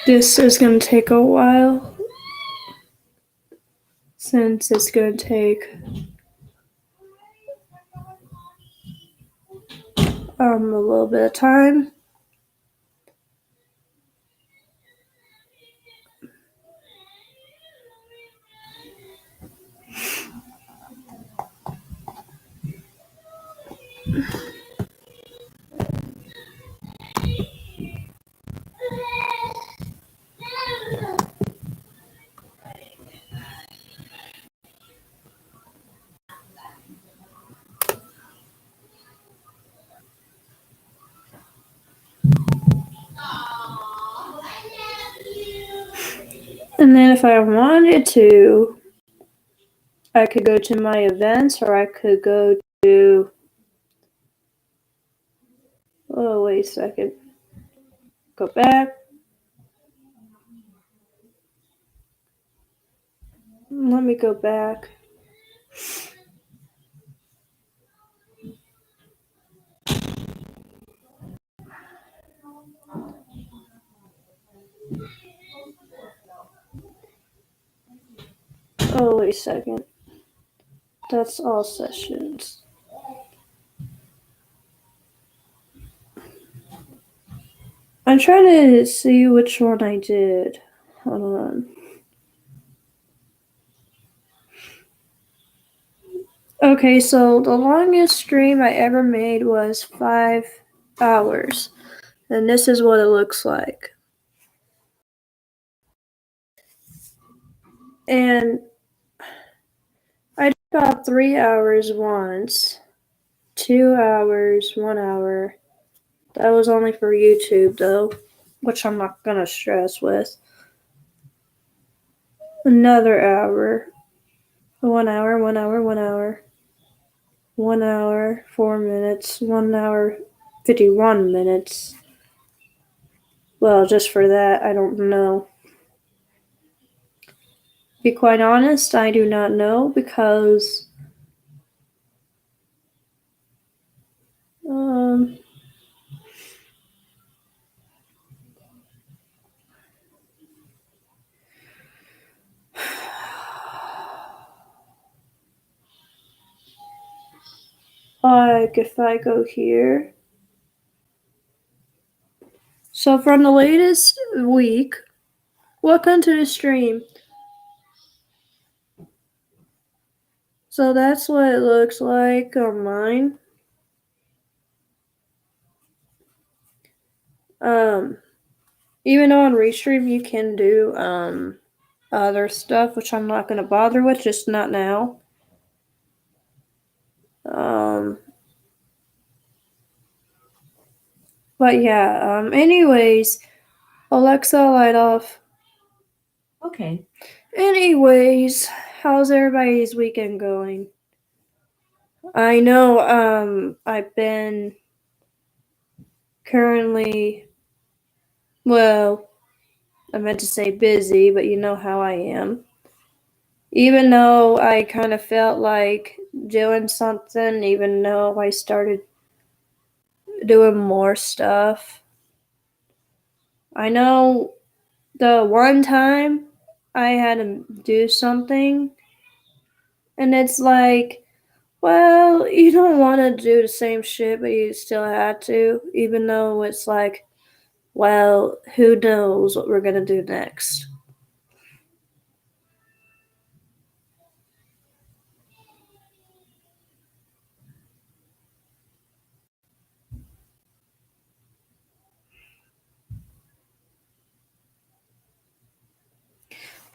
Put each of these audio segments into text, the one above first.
This is going to take a while since it's going to take a little bit of time. And then if I wanted to, I could go to my events, or I could go to, oh, wait a second. Go back. Let me go back. Oh, wait a second. That's all sessions. I'm trying to see which one I did. Hold on. Okay, so the longest stream I ever made was 5 hours. And this is what it looks like. And I did about 3 hours once, 2 hours, 1 hour. That was only for YouTube though, which I'm not gonna stress with. Another hour. 1 hour, 1 hour, 1 hour. 1 hour, 4 minutes, 1 hour, 51 minutes. Well, just for that, I don't know. To be quite honest, I do not know because like if I go here. So from the latest week, welcome to the stream. So that's what it looks like on mine. Even though on Restream you can do other stuff, which I'm not gonna bother with, just not now. But yeah, anyways, Alexa, light off. Okay. Anyways, how's everybody's weekend going? I know, I've been currently, well, I meant to say busy, but you know how I am. Even though I kind of felt like doing something, even though I started doing more stuff. I know the one time I had to do something, and it's like, well, you don't want to do the same shit, but you still had to, even though it's like, well, who knows what we're gonna do next.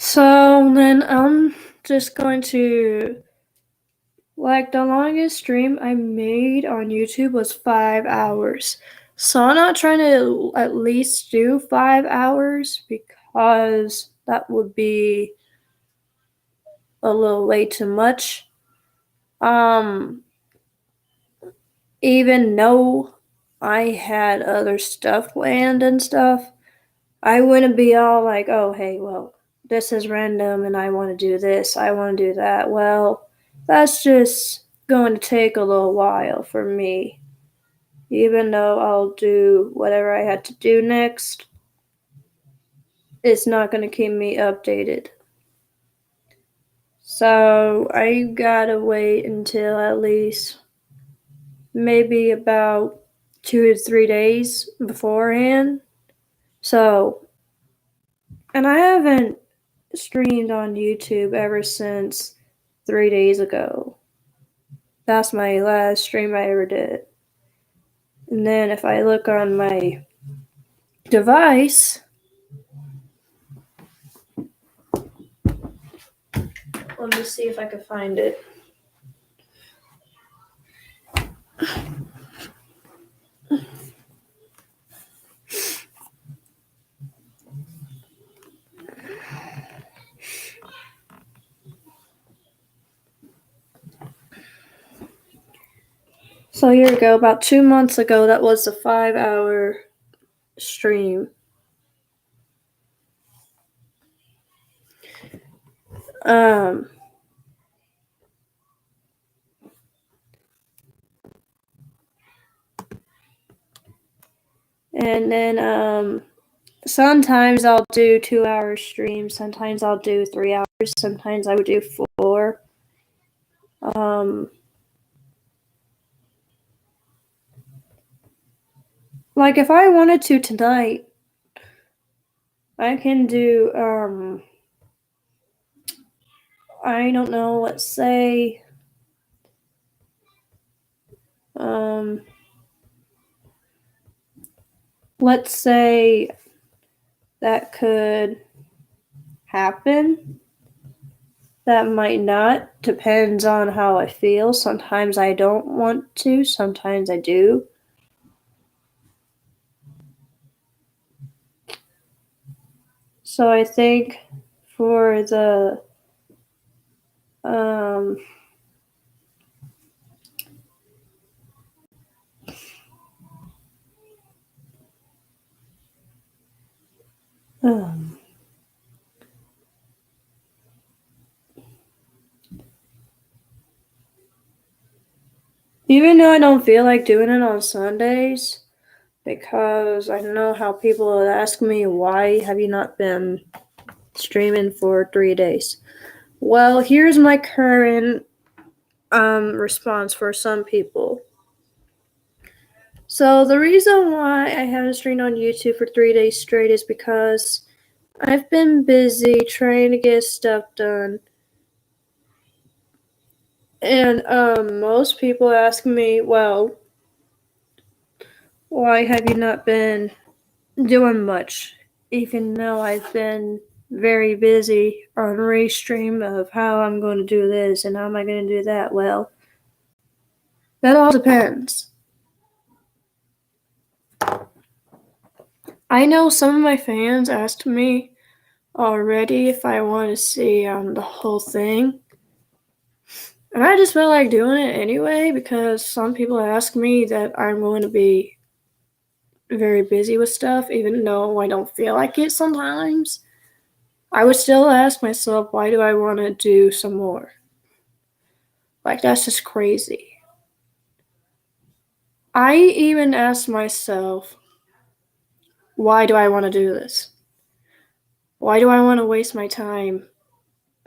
So then I'm just going to, like, the longest stream I made on YouTube was 5 hours. So I'm not trying to at least do 5 hours because that would be a little way too much. Even though I had other stuff planned and stuff, I wouldn't be all like, oh, hey, well, this is random and I want to do this, I want to do that. Well, that's just going to take a little while for me. Even though I'll do whatever I had to do next. it's not going to keep me updated. So I gotta wait until at least maybe about 2 to 3 days beforehand. So, and I haven't streamed on YouTube ever since 3 days ago. That's my last stream I ever did. And then if I look on my device, let me see if I can find it. So here we go. About 2 months ago, that was a 5-hour stream. And then sometimes I'll do 2-hour streams. Sometimes I'll do 3 hours. Sometimes I would do 4. Like if I wanted to tonight, I can do I don't know, let's say that could happen. That might not. Depends on how I feel. Sometimes I don't want to. Sometimes I do. So I think for the even though I don't feel like doing it on Sundays, because I know how people ask me, why have you not been streaming for 3 days? Well, here's my current response for some people. So the reason why I haven't streamed on YouTube for 3 days straight is because I've been busy trying to get stuff done. And most people ask me, well, why have you not been doing much? Even though I've been very busy on restream of how I'm going to do this and how am I going to do that. Well, that all depends. I know some of my fans asked me already if I want to see the whole thing. And I just felt like doing it anyway because some people ask me that I'm going to be very busy with stuff, even though I don't feel like it sometimes. I would still ask myself, why do I want to do some more? Like, that's just crazy. I even asked myself, why do I want to do this? Why do I want to waste my time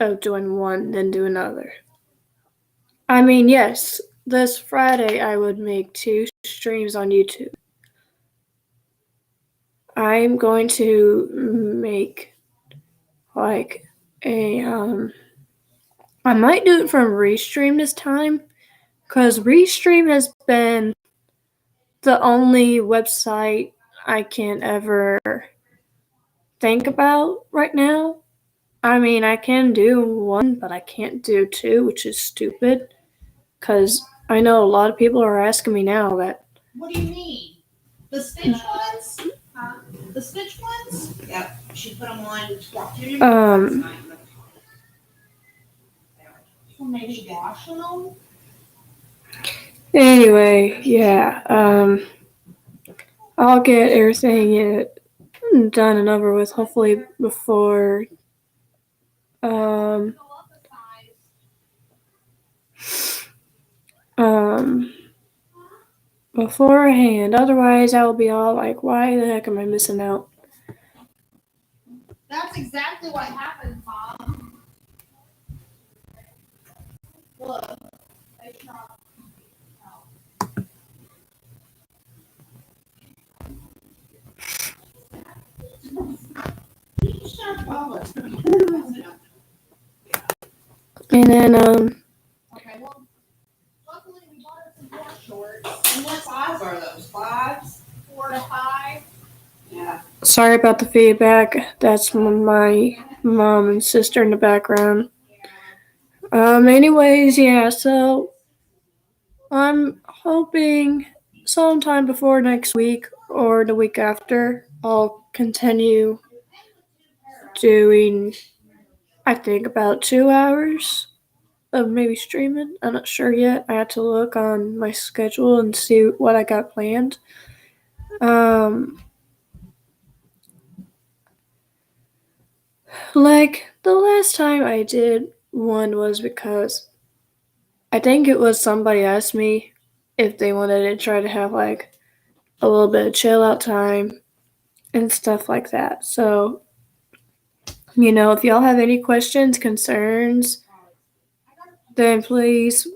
of doing one then do another? I mean, yes, this Friday I would make 2 streams on YouTube. I'm going to make like a I might do it from Restream this time, because Restream has been the only website I can ever think about right now. I mean, I can do 1, but I can't do 2, which is stupid, because I know a lot of people are asking me now that. What do you mean? The Stitch ones? Huh? The Stitch ones? Yep. She put them on. Well, maybe washing them? Anyway, yeah, I'll get everything done and over with, hopefully before, beforehand. Otherwise, I will be all like, why the heck am I missing out? That's exactly what happened, Mom. Look, they shot. He shot bullets. And then, Okay, well, luckily we bought her some more shorts. And what size are those? 5s? 4 to 5? Yeah. sorry about the feedback. That's my mom and sister in the background. Anyways, yeah, so I'm hoping sometime before next week or the week after, I'll continue doing, I think, about 2 hours of maybe streaming. I'm not sure yet. I have to look on my schedule and see what I got planned. Like the last time I did one was because I think it was somebody asked me if they wanted to try to have like a little bit of chill out time and stuff like that. So, if y'all have any questions, concerns, then please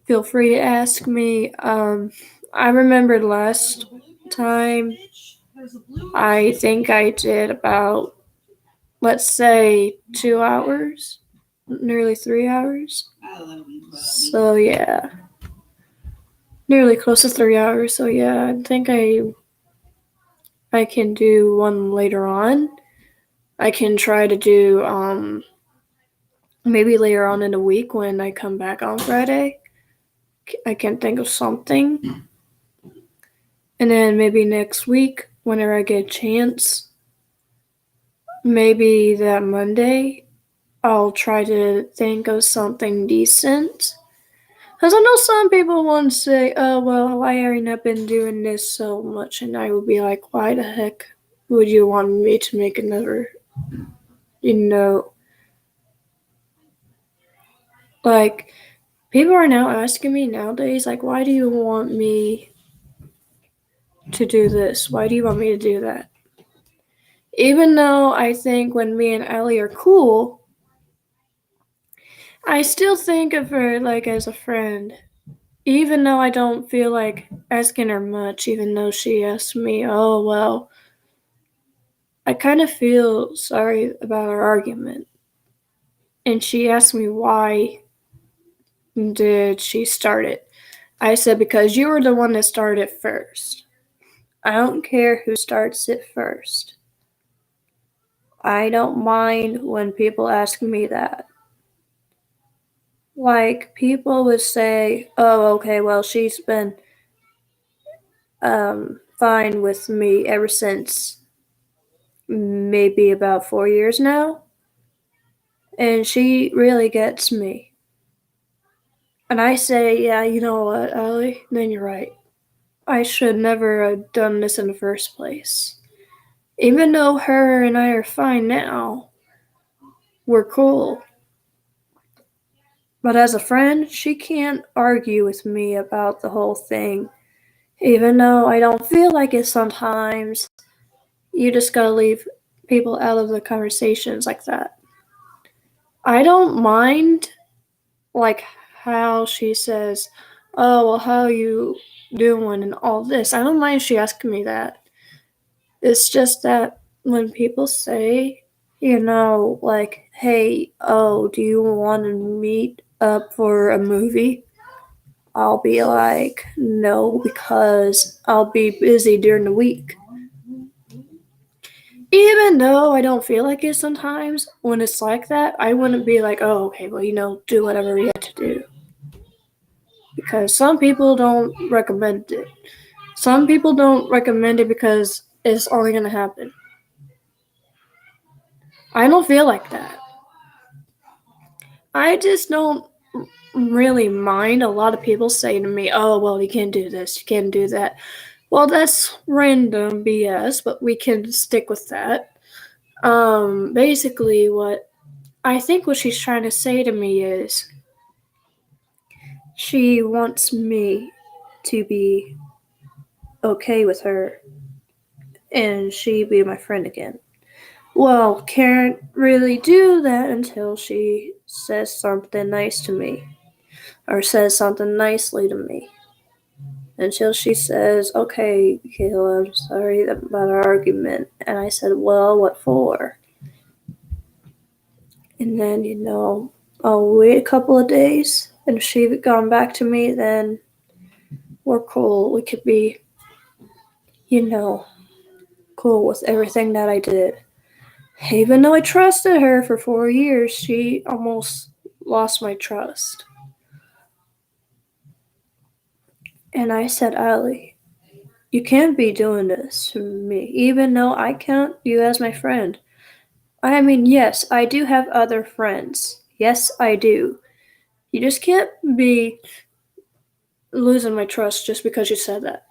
feel free to ask me. I remember last time I think I did about, let's say, 2 hours, nearly 3 hours. So yeah, nearly close to 3 hours. So yeah, I think I can do one later on. I can try to do maybe later on in the week when I come back on Friday. I can think of something. And then maybe next week, whenever I get a chance, maybe that Monday, I'll try to think of something decent. Because I know some people want to say, oh, well, why haven't I been doing this so much? And I would be like, why the heck would you want me to make another, like, people are now asking me nowadays, like, why do you want me to do this? Why do you want me to do that? Even though I think when me and Ellie are cool, I still think of her like as a friend. Even though I don't feel like asking her much, even though she asks me, oh, well, I kind of feel sorry about our argument. And she asked me why did she start it. I said, because you were the one that started it first. I don't care who starts it first. I don't mind when people ask me that. Like, people would say, oh, okay, well, she's been fine with me ever since maybe about 4 years now. And she really gets me. And I say, yeah, you know what, Ellie? Then you're right. I should never have done this in the first place. Even though her and I are fine now, we're cool. But as a friend, she can't argue with me about the whole thing. Even though I don't feel like it sometimes, you just gotta leave people out of the conversations like that. I don't mind, like, how she says, oh, well, how you doing and all this. I don't mind she asking me that. It's just that when people say, like, hey, oh, do you want to meet up for a movie? I'll be like, no, because I'll be busy during the week. Even though I don't feel like it sometimes, when it's like that, I wouldn't be like, oh, okay, well, do whatever you have to do. Because some people don't recommend it. Some people don't recommend it because it's only going to happen. I don't feel like that. I just don't really mind a lot of people saying to me, oh, well, you can't do this, you can't do that. Well, that's random BS, but we can stick with that. Basically, what she's trying to say to me is she wants me to be okay with her and she be my friend again. Well, can't really do that until she says something nice to me. Or says something nicely to me. Until she says, okay, Kayla, I'm sorry about our argument. And I said, well, what for? And then, I'll wait a couple of days. And if she's gone back to me, then we're cool. We could be, cool with everything that I did. Even though I trusted her for 4 years, she almost lost my trust. And I said, Ali, you can't be doing this to me, even though I count you as my friend. I mean, yes, I do have other friends. Yes, I do. You just can't be losing my trust just because you said that.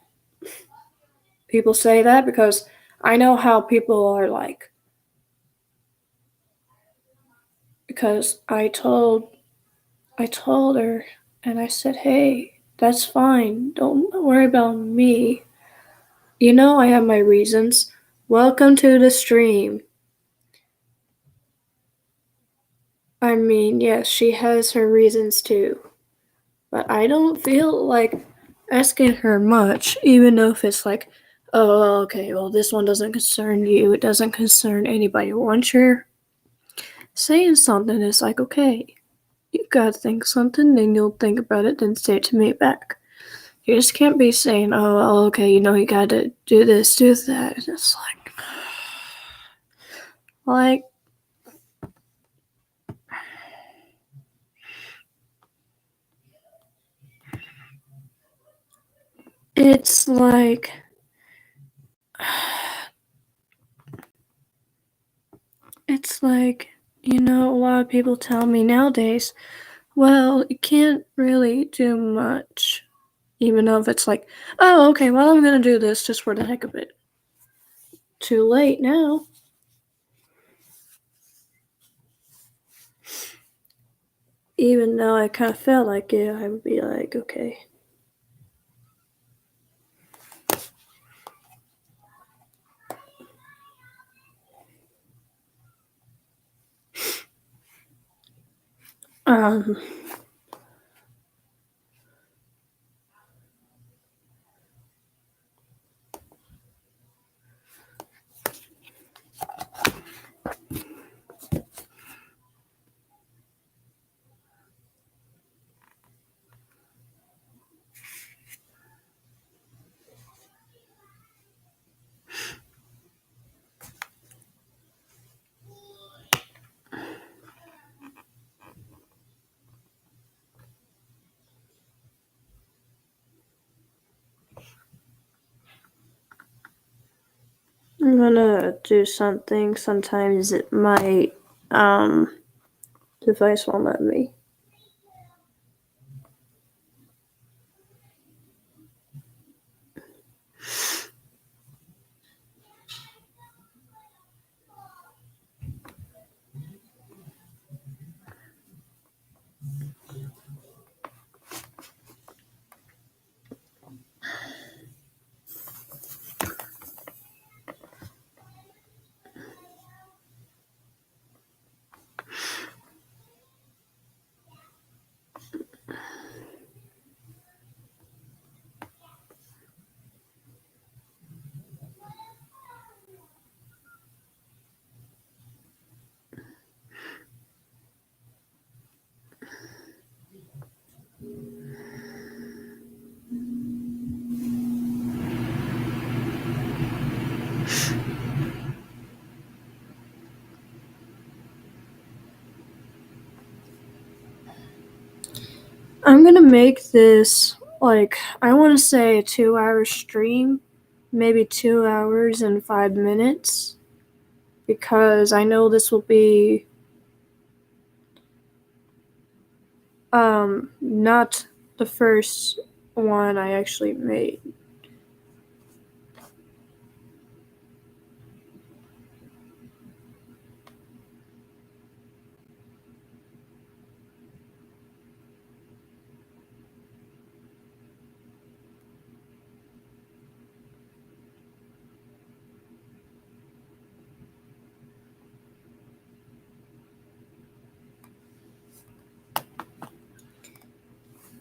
People say that because I know how people are like. Because I told her and I said, "Hey, that's fine. Don't worry about me. You know I have my reasons. Welcome to the stream." I mean, yes, she has her reasons too. But I don't feel like asking her much, even though if it's like, oh, okay, well, this one doesn't concern you, it doesn't concern anybody. Once you're saying something, it's like, okay, you gotta think something, then you'll think about it, then say it to me back. You just can't be saying, oh, okay, you gotta do this, do that. It's just like, it's like, a lot of people tell me nowadays, well, you can't really do much. Even though if it's like, oh, okay, well, I'm gonna do this just for the heck of it. Too late now. Even though I kind of felt like it, I would be like, okay. Um, I'm gonna do something. Sometimes it might, device won't let me. I'm gonna make this, like, I want to say a 2-hour stream, maybe 2 hours and 5 minutes, because I know this will be, not the first one I actually made.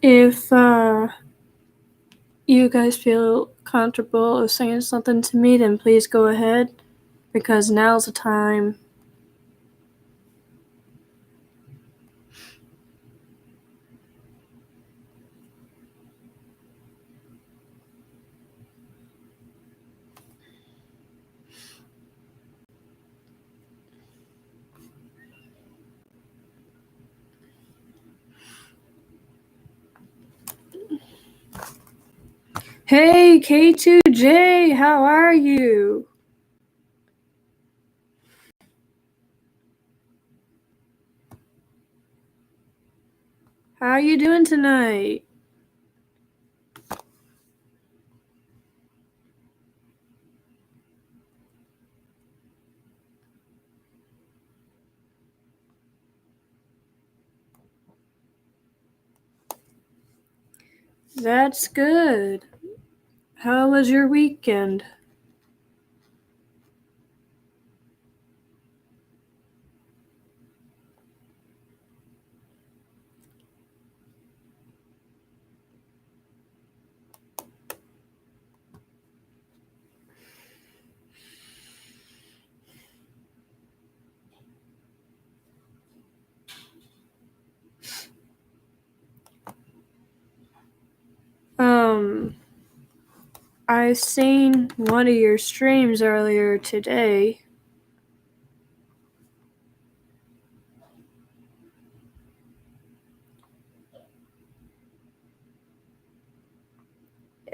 If you guys feel comfortable of saying something to me, then please go ahead, because now's the time. Hey, K2J, how are you? How are you doing tonight? That's good. How was your weekend? I seen one of your streams earlier today.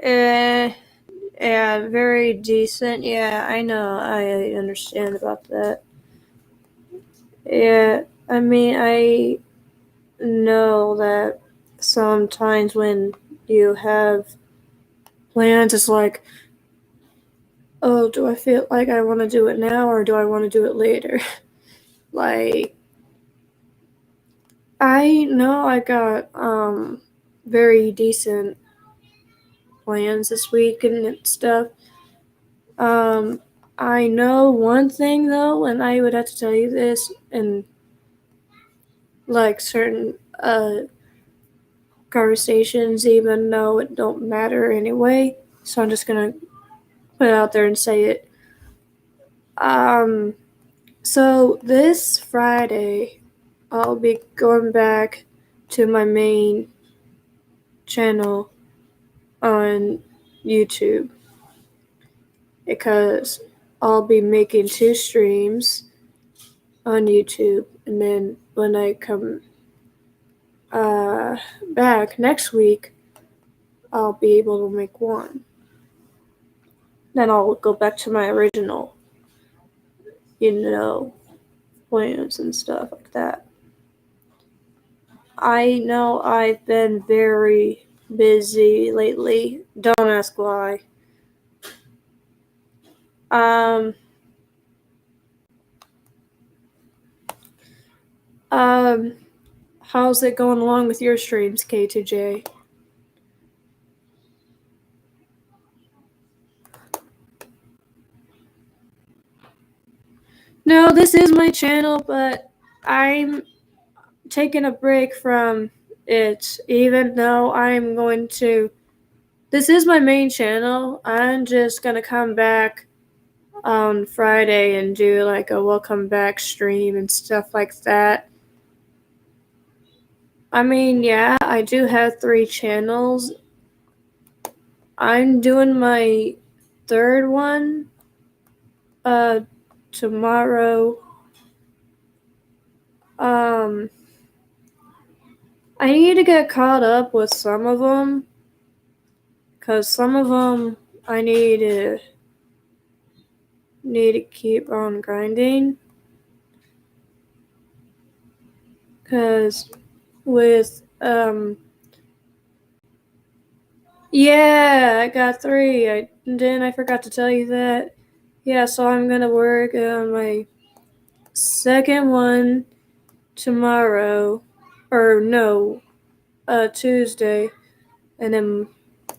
Yeah, very decent. Yeah, I know. I understand about that. Yeah, I mean, I know that sometimes when you have plans, it's like, oh, do I feel like I want to do it now or do I want to do it later? Like, I know I got very decent plans this week and stuff. I know one thing though, and I would have to tell you this, and like certain conversations, even though it don't matter anyway. So I'm just gonna put it out there and say it. So this Friday, I'll be going back to my main channel on YouTube because I'll be making 2 streams on YouTube, and then when I come back next week, I'll be able to make 1. Then I'll go back to my original, plans and stuff like that. I know I've been very busy lately. Don't ask why. Um, how's it going along with your streams, K2J? No, this is my channel, but I'm taking a break from it, even though I'm going to. This is my main channel. I'm just gonna come back on Friday and do like a welcome back stream and stuff like that. I mean, yeah, I do have 3 channels. I'm doing my 3rd one tomorrow. I need to get caught up with some of them, because some of them I need to keep on grinding, because with yeah, I got 3. I forgot to tell you that. Yeah, so I'm gonna work on my 2nd one tomorrow, or no, Tuesday, and then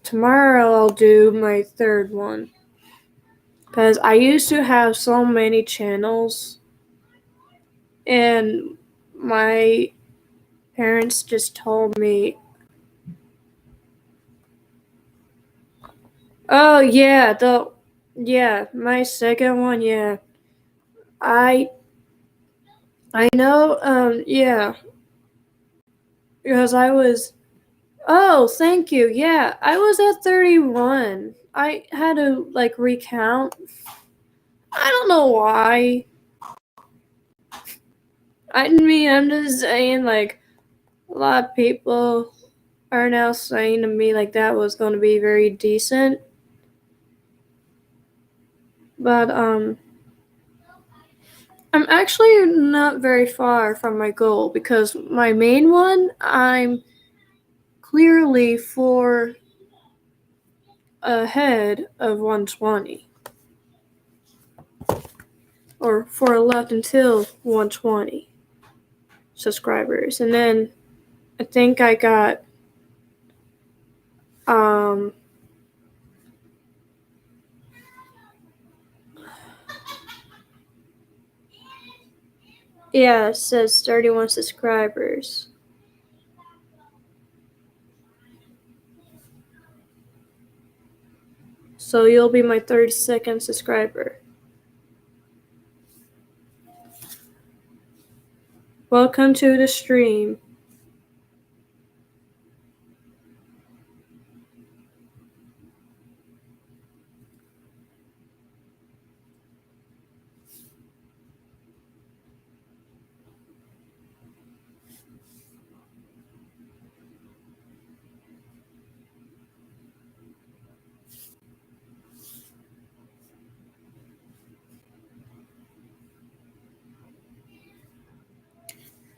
tomorrow I'll do my 3rd one. Because I used to have so many channels, and my parents just told me Oh yeah, my second one, yeah. I know, yeah. Because I was Oh, thank you. Yeah, I was at 31. I had to like recount. I don't know why. I'm just saying like a lot of people are now saying to me like that was going to be very decent. But I'm actually not very far from my goal because my main one I'm clearly 4 ahead of 120. Or 4 left until 120 subscribers. And then I think I got yeah, it says 31 subscribers. So you'll be my 32nd subscriber. Welcome to the stream.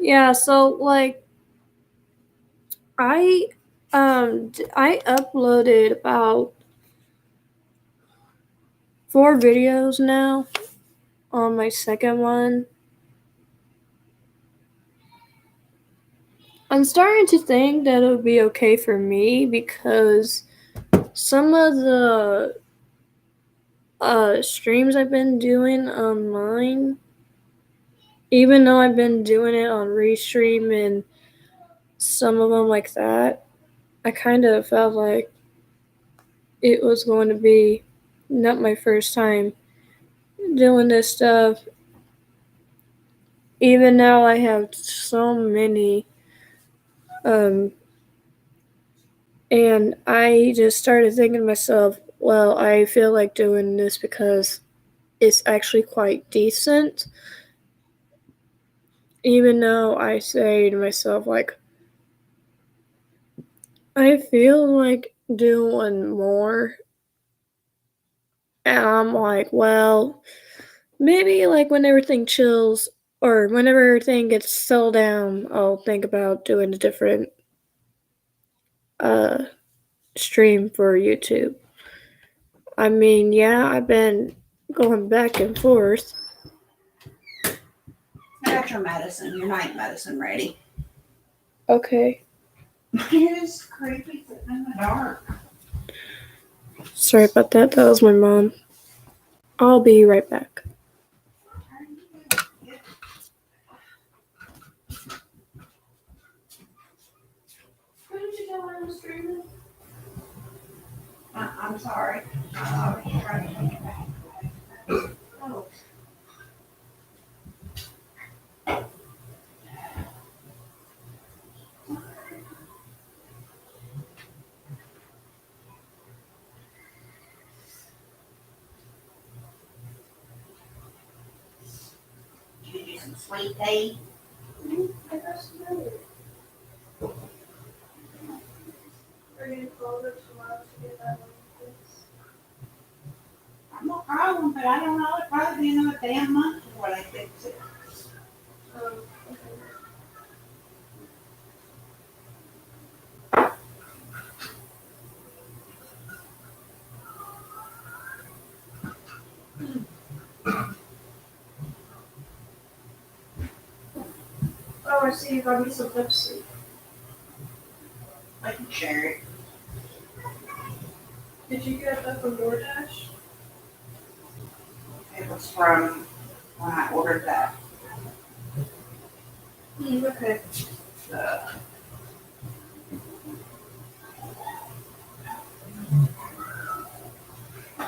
Yeah, so like I uploaded about 4 videos now on my second one. I'm starting to think that it would be okay for me because some of the streams I've been doing online, even though I've been doing it on Restream and some of them like that, I kind of felt like it was going to be not my first time doing this stuff. Even now I have so many, and I just started thinking to myself, well, I feel like doing this because it's actually quite decent. Even though I say to myself, like, I feel like doing more. And I'm like, well, maybe like when everything chills or whenever everything gets settled down, I'll think about doing a different stream for YouTube. I mean, yeah, I've been going back and forth. I got your medicine, your night medicine ready. Okay. It is creepy sitting in the dark. Sorry about that. That was my mom. I'll be right back. Who did you tell I was streaming? I'm sorry. I was trying to take it back. Oh. Did you do some sweet tea? I got some better. Are you going to call it tomorrow to get that one fixed? I'm gonna try one, but I don't know. It probably be another damn month before they fix it. Okay. Oh, I see you got me some Pepsi. I can share it. Did you get that from DoorDash? It was from when I ordered that. Okay.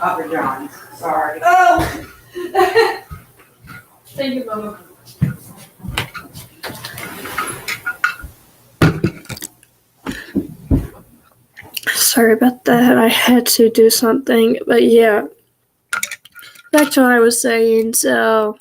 Papa John's. Sorry. Oh! Thank you, Mama. Sorry about that. I had to do something. But yeah. Back to what I was saying. So,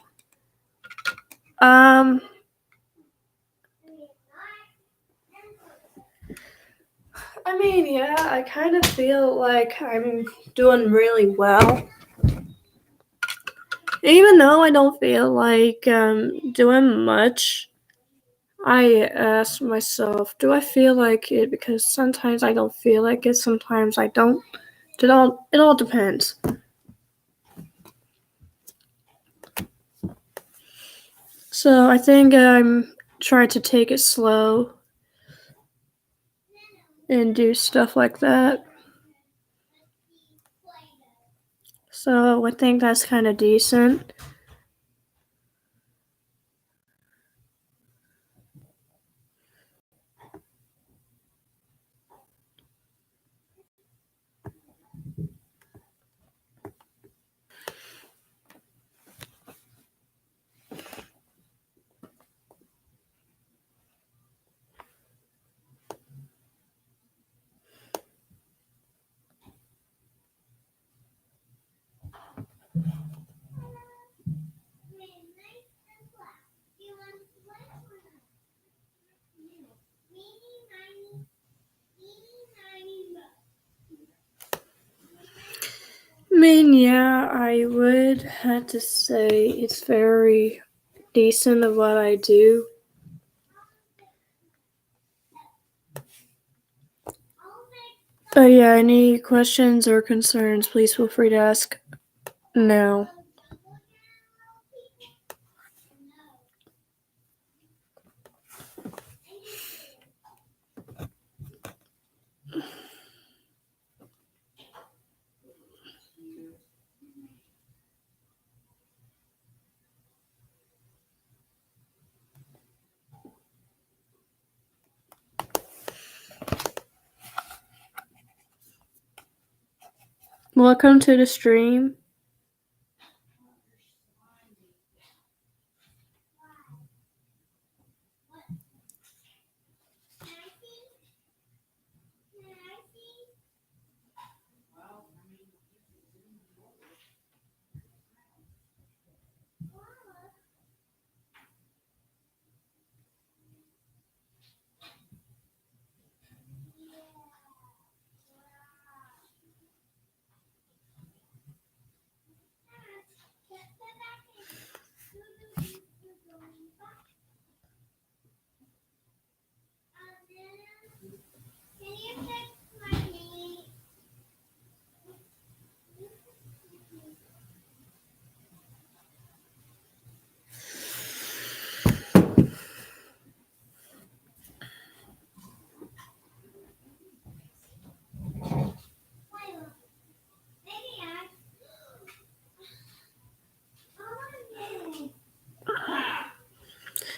I mean, yeah, I kind of feel like I'm doing really well. Even though I don't feel like doing much, I ask myself, do I feel like it? Because sometimes I don't feel like it, sometimes I don't. It all depends. So I think I'm trying to take it slow and do stuff like that. So I think that's kind of decent. I mean, yeah, I would have to say it's very decent of what I do. But yeah, any questions or concerns, please feel free to ask now. Welcome to the stream.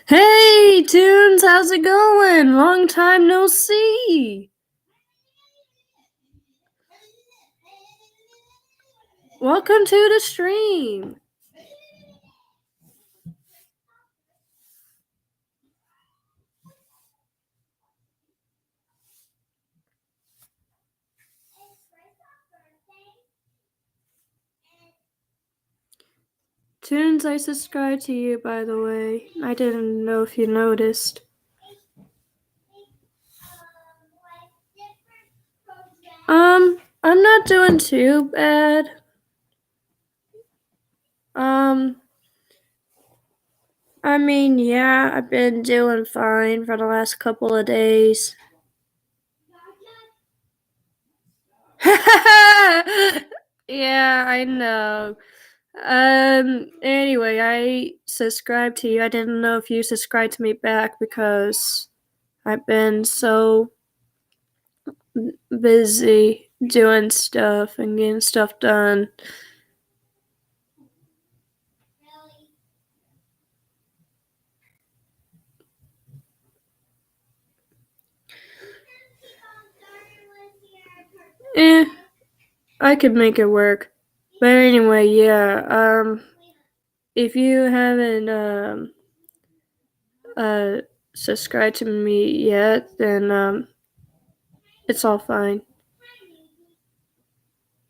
Hey, Tunes, how's it going? Long time no see. Welcome to the stream. Tunes, I subscribed to you, by the way. I didn't know if you noticed. I'm not doing too bad. I mean, yeah, I've been doing fine for the last couple of days. Yeah, I know. Anyway, I subscribed to you. I didn't know if you subscribed to me back because I've been so busy doing stuff and getting stuff done. I could make it work. But anyway, yeah, if you haven't subscribed to me yet, then it's all fine.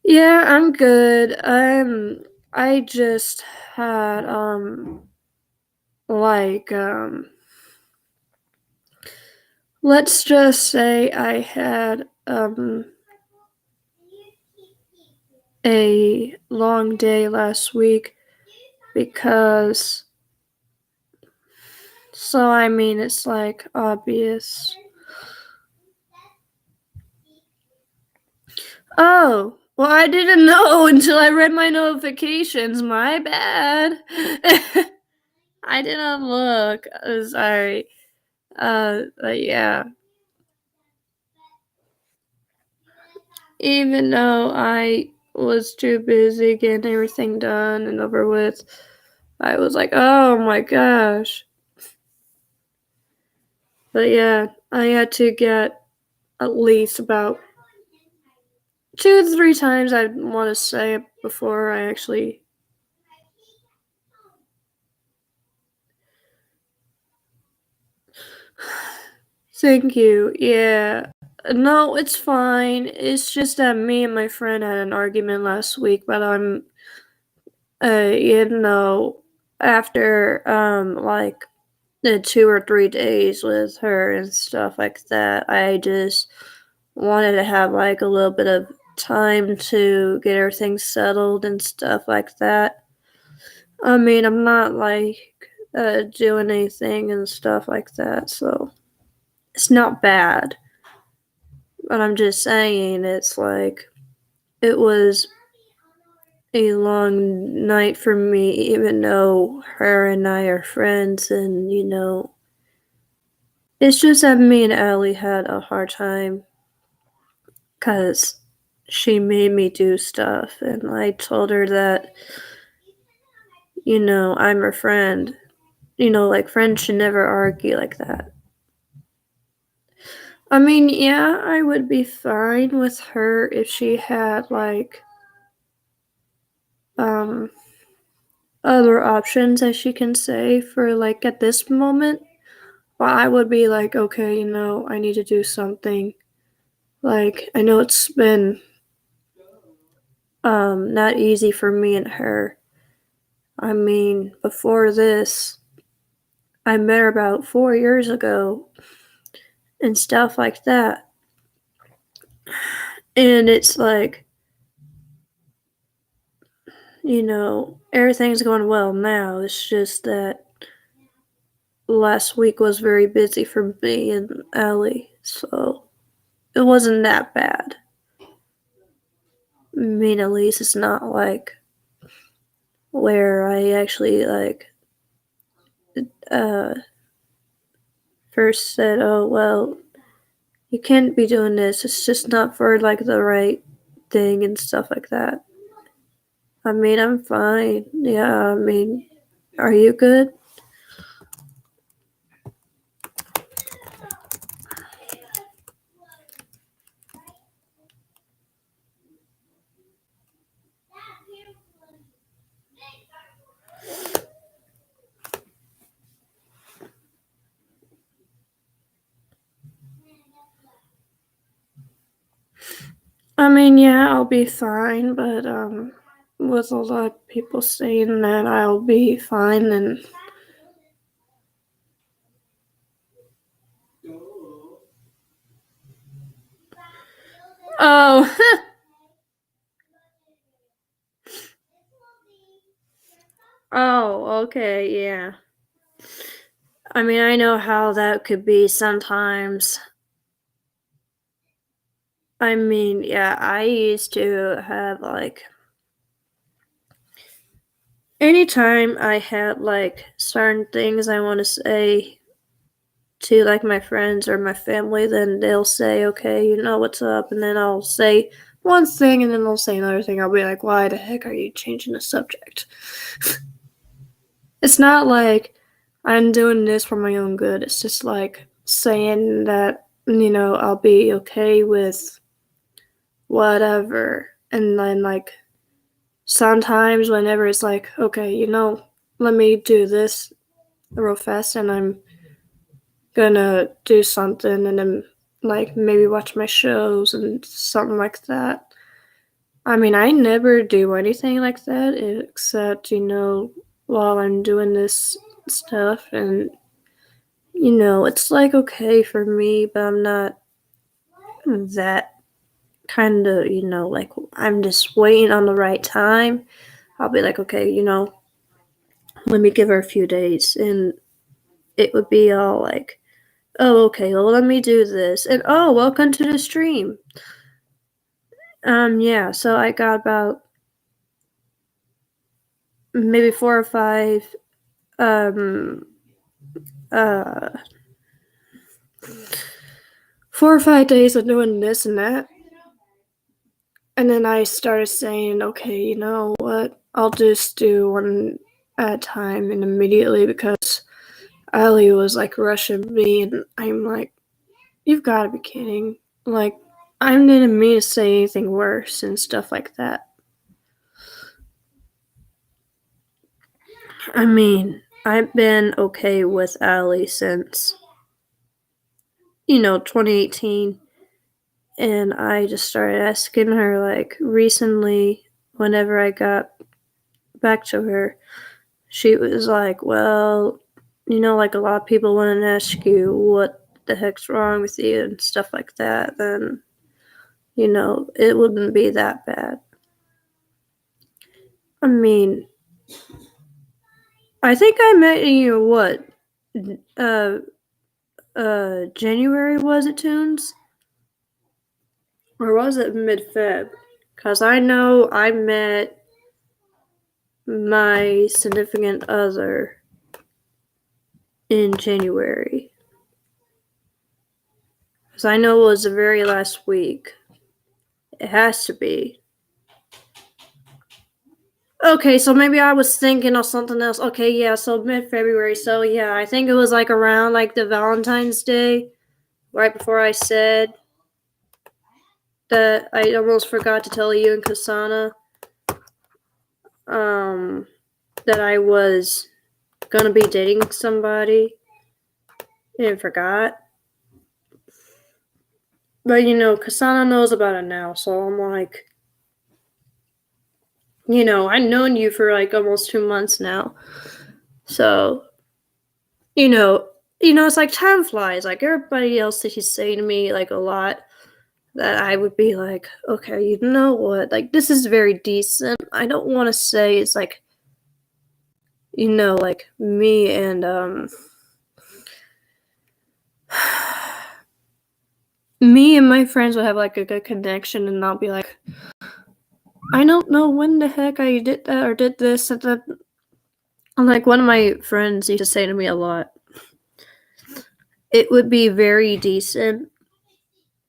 Yeah, I'm good. I just had like let's just say I had a long day last week because so I mean it's like obvious. Oh, well I didn't know until I read my notifications. My bad. I didn't look. Sorry. But yeah. Even though I was too busy getting everything done and over with, I was like, oh my gosh. But yeah, I had to get at least about 2 to 3 times I want to say before I actually. Thank you. Yeah. No, it's fine. It's just that me and my friend had an argument last week, but after like the 2 or 3 days with her and stuff like that, I just wanted to have like a little bit of time to get everything settled and stuff like that. I mean, I'm not like doing anything and stuff like that, so it's not bad. But I'm just saying, it's like it was a long night for me, even though her and I are friends, and it's just that me and Allie had a hard time because she made me do stuff, and I told her that, I'm her friend. Like friends should never argue like that. I mean, yeah, I would be fine with her if she had like other options, as you can say, for like at this moment. But I would be like, okay, I need to do something. Like, I know it's been not easy for me and her. I mean, before this, I met her about 4 years ago and stuff like that. And it's like, everything's going well now. It's just that last week was very busy for me and Allie, so it wasn't that bad. I mean, at least it's not like where I actually like first said, oh well, you can't be doing this, it's just not for like the right thing and stuff like that. I mean, I'm fine. Yeah, I mean, are you good? I mean, yeah, I'll be fine, but with a lot of people saying that I'll be fine, and oh, oh, okay, yeah. I mean, I know how that could be sometimes. I mean, yeah, I used to have like anytime I had like certain things I want to say to like my friends or my family, then they'll say, okay, what's up, and then I'll say one thing and then they'll say another thing. I'll be like, why the heck are you changing the subject? It's not like I'm doing this for my own good. It's just like saying that, I'll be okay with whatever, and then like sometimes whenever it's like, okay, let me do this real fast and I'm gonna do something and then like maybe watch my shows and something like that. I mean, I never do anything like that except, while I'm doing this stuff and it's like okay for me, but I'm not that kind of, like I'm just waiting on the right time. I'll be like, okay, let me give her a few days and it would be all like, oh, okay, well, let me do this. And oh, welcome to the stream. Yeah, so I got about maybe 4 or 5 days of doing this and that. And then I started saying, okay, you know what? I'll just do one at a time and immediately because Ali was like rushing me and I'm like, you've got to be kidding. Like, I didn't mean to say anything worse and stuff like that. I mean, I've been okay with Ali since, 2018. And I just started asking her, like, recently, whenever I got back to her, she was like, well, like a lot of people want to ask you what the heck's wrong with you and stuff like that, then, it wouldn't be that bad. I mean, I think I met you, what, January, was it, Tunes? Or was it mid-Feb? Because I know I met my significant other in January. Because I know it was the very last week. It has to be. Okay, so maybe I was thinking of something else. Okay, yeah, so mid-February. So yeah, I think it was like around like the Valentine's Day, right before I said that I almost forgot to tell you and Kasana that I was gonna be dating somebody and forgot. But Kasana knows about it now, so I'm like, I've known you for like almost 2 months now. So, it's like time flies. Like everybody else that he's saying to me like a lot that I would be like, okay, you know what? Like this is very decent. I don't want to say it's like like me and me and my friends would have like a good connection and I'll be like, I don't know when the heck I did that or did this and that. Like one of my friends used to say to me a lot, it would be very decent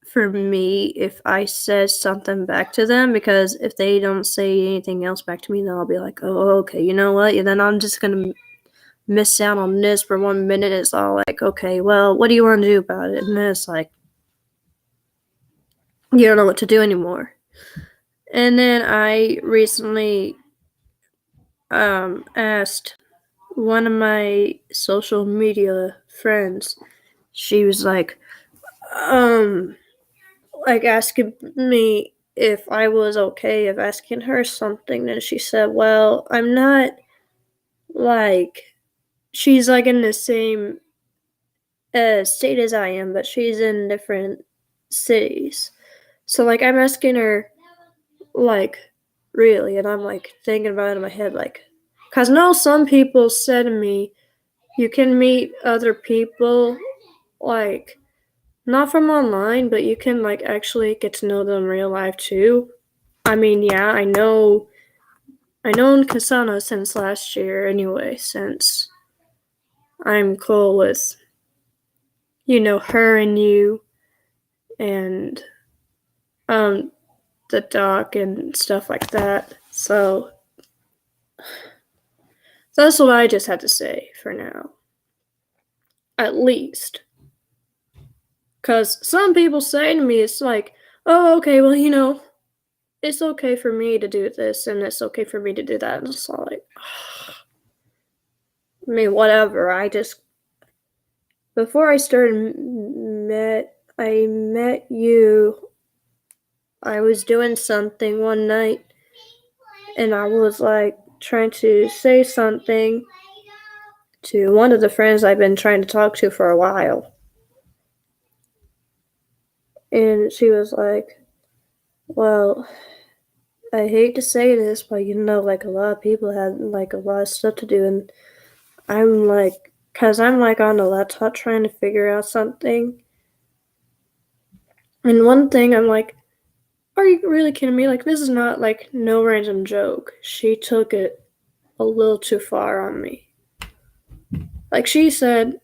for me if I said something back to them because if they don't say anything else back to me, then I'll be like, oh, okay, you know what? And then I'm just gonna miss out on this for 1 minute. It's all like, okay, well, what do you want to do about it? And then it's like, you don't know what to do anymore. And then I recently asked one of my social media friends. She was like asking me if I was okay of asking her something, and she said, well, I'm not like, she's like in the same state as I am, but she's in different cities. So like I'm asking her like really, and I'm like thinking about it in my head like, because no, some people said to me, you can meet other people like not from online, but you can like actually get to know them in real life too. I mean, yeah, I know Kasana since last year anyway, since I'm cool with, her and you and the doc and stuff like that. So that's what I just had to say for now. At least. Because some people say to me, it's like, oh, okay, well, it's okay for me to do this and it's okay for me to do that. And it's all like, I mean, whatever. Before I met you, I was doing something one night and I was like trying to say something to one of the friends I've been trying to talk to for a while. And she was like, well, I hate to say this, but like a lot of people had like a lot of stuff to do, and I'm like, cause I'm like on the laptop trying to figure out something. And one thing I'm like, are you really kidding me? Like, this is not like no random joke. She took it a little too far on me. Like, she said,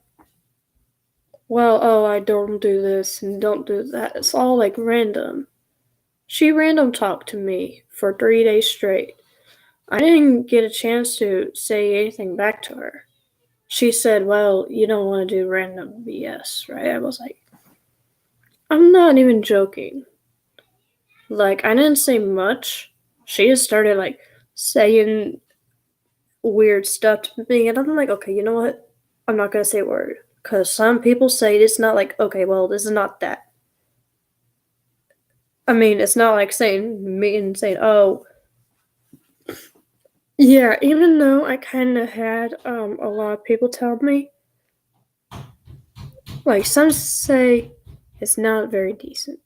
well, oh, I don't do this and don't do that. It's all like random. She random talked to me for 3 days straight. I didn't get a chance to say anything back to her. She said, well, you don't want to do random BS, right? I was like, I'm not even joking. Like, I didn't say much. She just started, like, saying weird stuff to me, and I'm like, okay, you know what? I'm not gonna say a word. Because some people say it's not like, okay, well, this is not that. I mean, it's not like saying, oh, yeah, even though I kind of had a lot of people tell me, like, some say it's not very decent.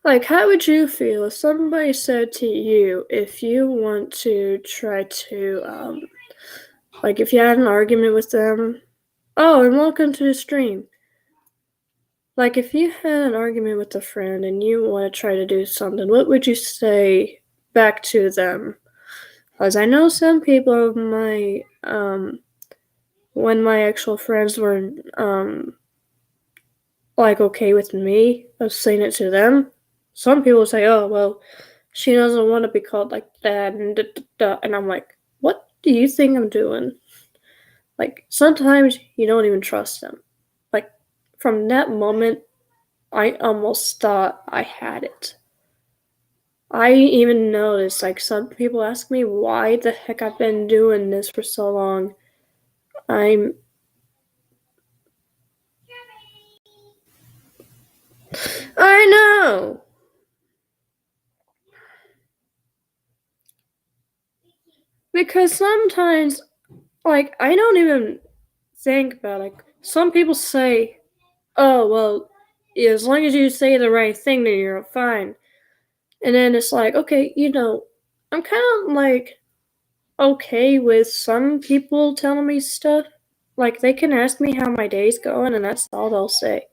Like, how would you feel if somebody said to you, if you want to try to, like, if you had an argument with them, oh, and welcome to the stream. Like, if you had an argument with a friend and you want to try to do something, what would you say back to them? Because I know some people of my, when my actual friends were, like, okay with me of saying it to them, some people say, oh, well, she doesn't want to be called like that, and I'm like, what do you think I'm doing? Like, sometimes you don't even trust them. Like, from that moment, I almost thought I had it. I even noticed, like, some people ask me why the heck I've been doing this for so long. I know! Because sometimes, like, I don't even think about, like, some people say, oh, well, as long as you say the right thing, then you're fine. And then it's like, okay, I'm kind of, like, okay with some people telling me stuff. Like, they can ask me how my day's going, and that's all they'll say.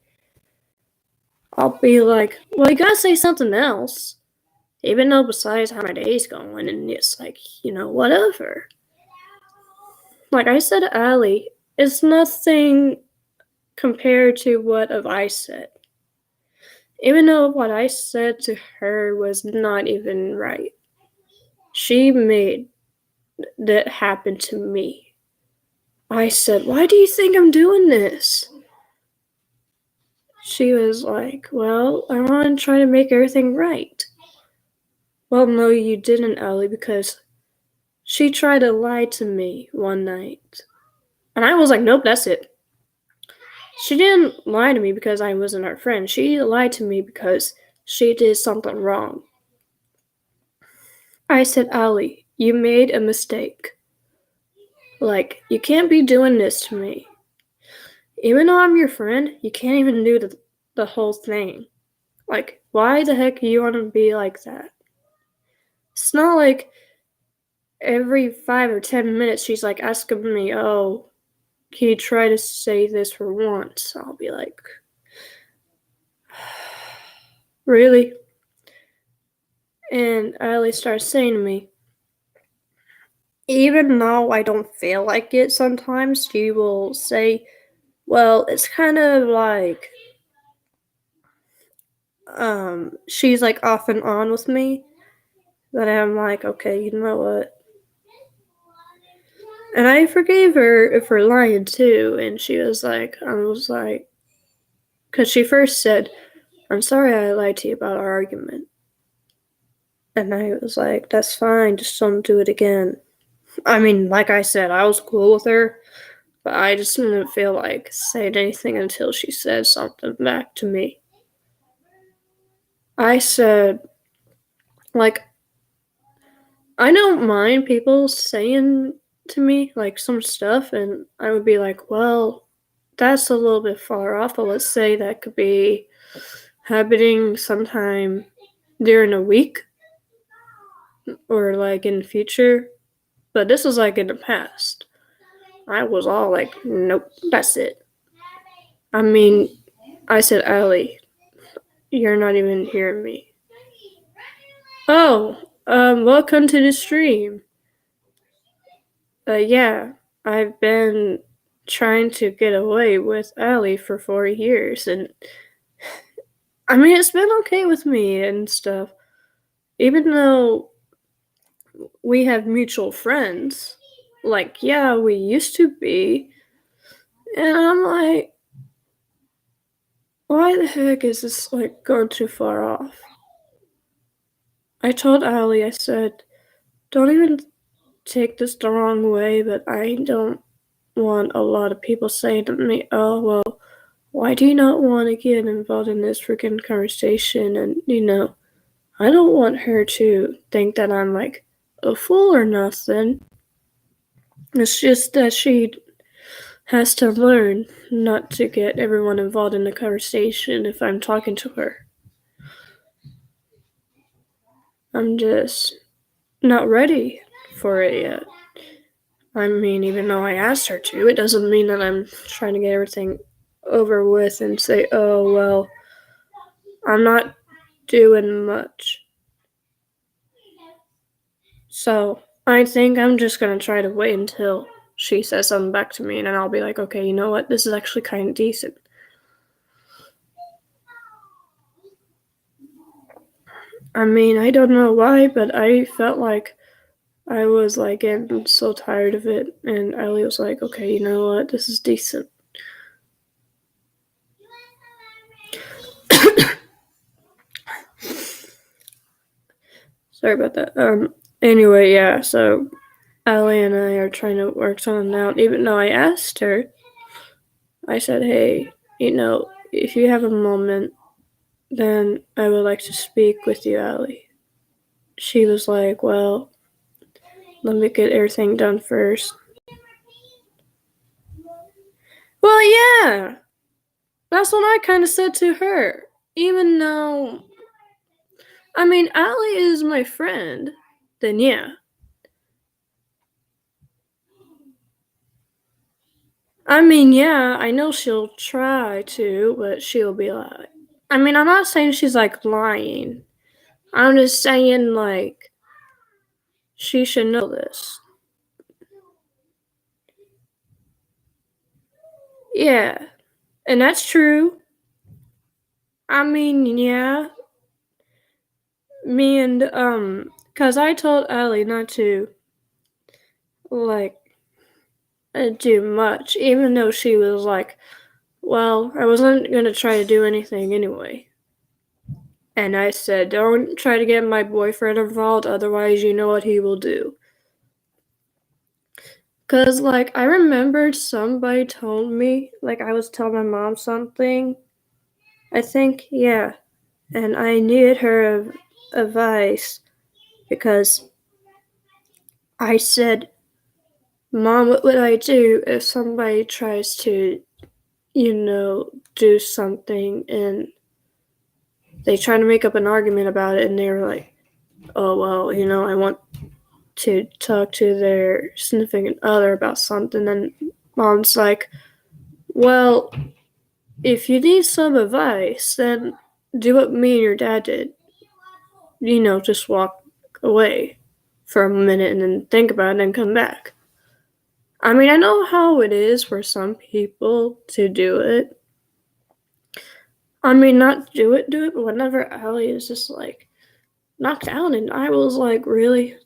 I'll be like, well, you gotta say something else. Even though besides how my day's going, and it's like, whatever. Like I said to Allie, it's nothing compared to what I said. Even though what I said to her was not even right. She made that happen to me. I said, why do you think I'm doing this? She was like, well, I want to try to make everything right. Well, no, you didn't, Allie, because she tried to lie to me one night. And I was like, nope, that's it. She didn't lie to me because I wasn't her friend. She lied to me because she did something wrong. I said, Allie, you made a mistake. Like, you can't be doing this to me. Even though I'm your friend, you can't even do the whole thing. Like, why the heck do you want to be like that? It's not like every 5 or 10 minutes she's like asking me, oh, can you try to say this for once? I'll be like, really? And Allie starts saying to me, even though I don't feel like it sometimes, she will say, well, it's kind of like, she's like off and on with me. But I'm like, okay, you know what? And I forgave her for lying too. And she was like, because she first said, I'm sorry I lied to you about our argument. And I was like, that's fine, just don't do it again. I mean, like I said, I was cool with her, but I just didn't feel like saying anything until she said something back to me. I said, like, I don't mind people saying to me, like, some stuff, and I would be like, well, that's a little bit far off, but let's say that could be happening sometime during a week or, like, in the future. But this was, like, in the past. I was all like, nope, that's it. I mean, I said, Allie, you're not even hearing me. Oh, welcome to the stream. Yeah, I've been trying to get away with Allie for 4 years, and I mean, it's been okay with me and stuff. Even though we have mutual friends, like, yeah, we used to be, and I'm like, why the heck is this, like, going too far off? I told Allie, I said, don't even take this the wrong way, but I don't want a lot of people saying to me, oh, well, why do you not want to get involved in this freaking conversation? And, I don't want her to think that I'm, like, a fool or nothing. It's just that she has to learn not to get everyone involved in the conversation if I'm talking to her. I'm just not ready for it yet. I mean, even though I asked her to, it doesn't mean that I'm trying to get everything over with and say, oh, well, I'm not doing much. So I think I'm just going to try to wait until she says something back to me, and then I'll be like, okay, you know what? This is actually kind of decent. I mean, I don't know why, but I felt like I was, like, getting so tired of it, and Ellie was like, okay, you know what? This is decent. Sorry about that. Anyway, yeah, so Ellie and I are trying to work something out. Even though I asked her, I said, hey, if you have a moment, then I would like to speak with you, Ellie. She was like, well, let me get everything done first. Well, yeah, that's what I kind of said to her. Even though, I mean, Allie is my friend, then yeah. I mean, yeah, I know she'll try to, but she'll be like, I mean, I'm not saying she's, like, lying. I'm just saying, like, she should know this. Yeah, and that's true. I mean, yeah. Me and, cause I told Ellie not to, like, do much, even though she was like, well, I wasn't gonna try to do anything anyway. And I said, don't try to get my boyfriend involved, otherwise you know what he will do. Cause, like, I remembered somebody told me, like, I was telling my mom something, I think, yeah, and I needed her advice, because I said, Mom, what would I do if somebody tries to, do something and they try to make up an argument about it and they're like, oh, well, I want to talk to their significant other about something. And Mom's like, well, if you need some advice, then do what me and your dad did. Just walk away for a minute and then think about it and then come back. I mean, I know how it is for some people to do it. I mean, not do it, but whenever Allie is just, like, knocked out, and I was like, really?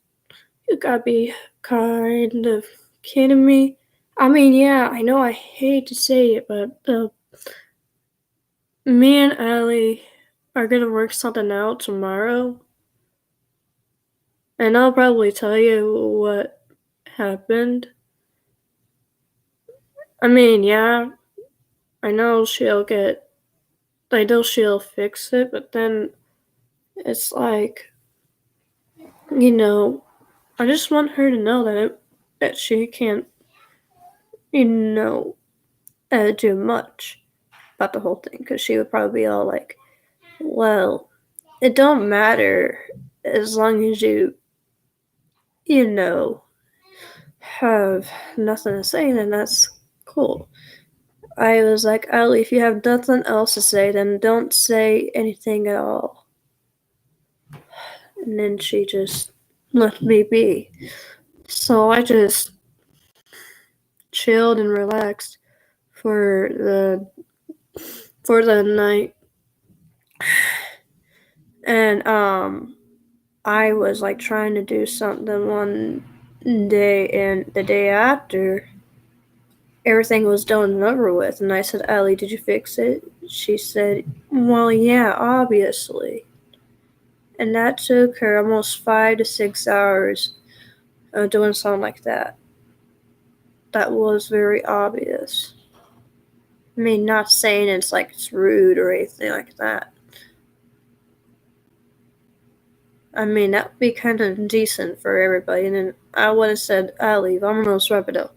You gotta be kind of kidding me? I mean, yeah, I know I hate to say it, but me and Allie are gonna work something out tomorrow. And I'll probably tell you what happened. I mean, yeah, I know she'll fix it, but then it's like, I just want her to know that she can't, you know, do much about the whole thing, because she would probably be all like, well, it don't matter as long as you know, have nothing to say, then that's cool. I was like, Allie, if you have nothing else to say, then don't say anything at all. And then she just let me be. So I just chilled and relaxed for the night. And I was like trying to do something one day, and the day after everything was done and over with, and I said, Allie, did you fix it? She said, well, yeah, obviously. And that took her almost 5 to 6 hours doing something like that. That was very obvious. I mean, not saying it's like it's rude or anything like that. I mean, that would be kind of decent for everybody. And then I would have said, Ali, vámonos rápido.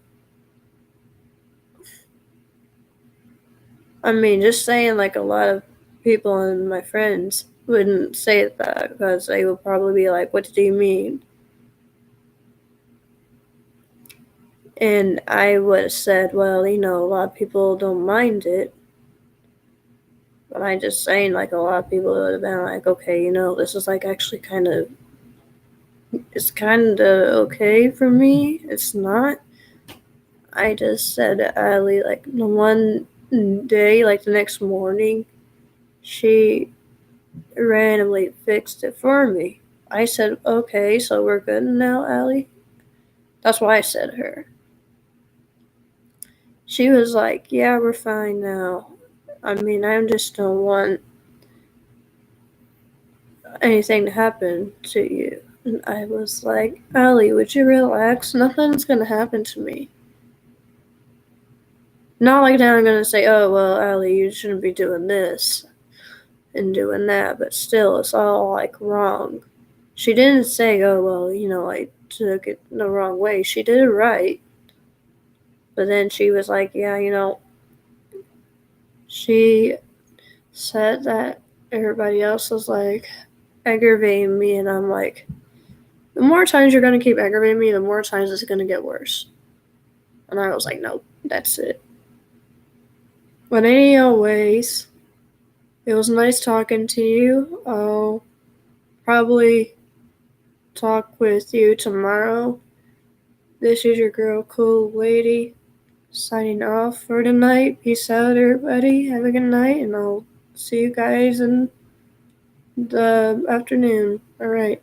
I mean, just saying, like, a lot of people and my friends wouldn't say that, because they would probably be like, what do you mean? And I would have said, well, a lot of people don't mind it. But I'm just saying, like, a lot of people would have been like, okay, this is, like, actually it's kind of okay for me. It's not. I just said to Ali, like, the one day, like, the next morning, she randomly fixed it for me. I said, okay, so we're good now, Ali? That's what I said to her. She was like, yeah, we're fine now. I mean, I just don't want anything to happen to you. And I was like, Ali, would you relax? Nothing's gonna happen to me. Not like now I'm gonna say, oh, well, Ali, you shouldn't be doing this and doing that, but still, it's all, like, wrong. She didn't say, oh, well, I took it the wrong way. She did it right. But then she was like, yeah, she said that everybody else was, like, aggravating me, and I'm like, the more times you're going to keep aggravating me, the more times it's going to get worse. And I was like, nope, that's it. But anyways, it was nice talking to you. I'll probably talk with you tomorrow. This is your girl, Cool Lady, signing off for tonight. Peace out, everybody. Have a good night, and I'll see you guys in the afternoon. All right.